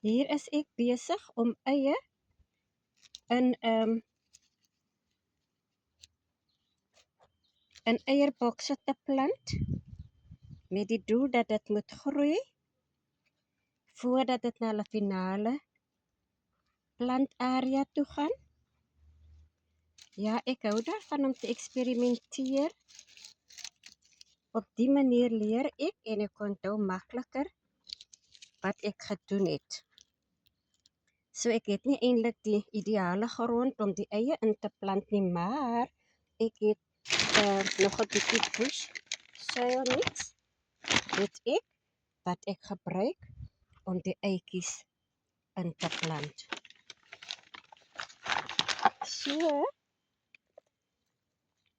Hier is ek besig om eie in 'n eierbokse te plant met die doel dat dit moet groei voordat dit na 'n finale plantarea toe gaan. Ja, ek hou daarvan om te eksperimenteer. Op die manier leer ek en ek onthou makliker wat ek gedoen het. So ek het nie eintlik die ideale grond om die eie in te plant nie, maar ek het nog 'n bietjie bush soil mix het ek wat ek gebruik om die eitjies in te plant. So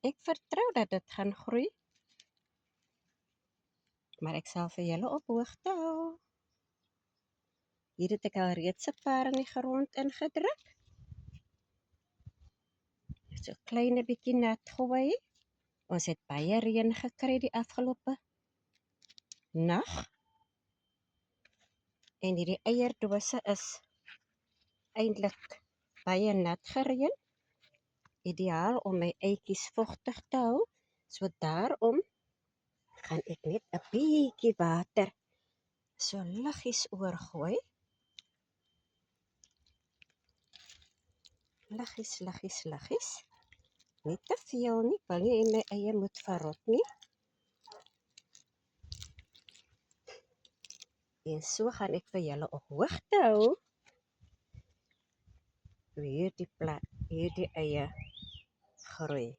ek vertrou dat dit gaan groei, maar ek sal vir julle op hoogte hou. Hier het ek al reeds 'n paar in die grond ingedruk. So klein bietjie nat gooi. Ons het baie reën gekry die afgelope nag. En hierdie eierdose is eintlik baie nat gereën. Ideaal om my eitjies vochtig te hou. So daarom gaan ek net 'n bietjie water so liggies oorgooi. Liggies. Nie te veel nie, wil nie my eie moet verrot nie. En so gaan ek vir julle op hoogte hou hoe hierdie eie groei.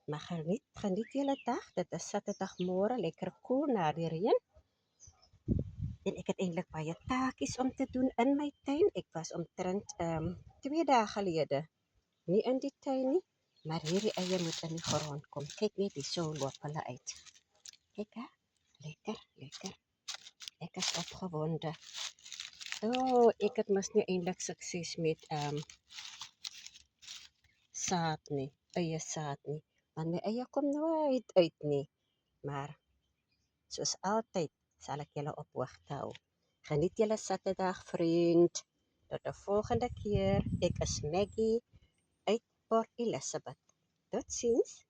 Maar geniet julle dag. Dit is Saterdagmôre, lekker koel na die reën. En ek het eintlik baie taakies om te doen in my tuin. Ek was omtrent 2 dae gelede nie in die tuin nie, maar hierdie eie moet in die grond kom. Kyk net, die so loop hulle uit. Kyk hè, lekker. Ek is opgewonde. Ek het mos nie eintlik sukses met saad nie, eie saad nie. Want my eie kom nooit uit nie. Maar soos altyd sal ek julle op hoogte hou. Geniet julle Saterdag, vriend. Tot 'n volgende keer. Ek is Maggie uit Port Elizabeth. Totsiens.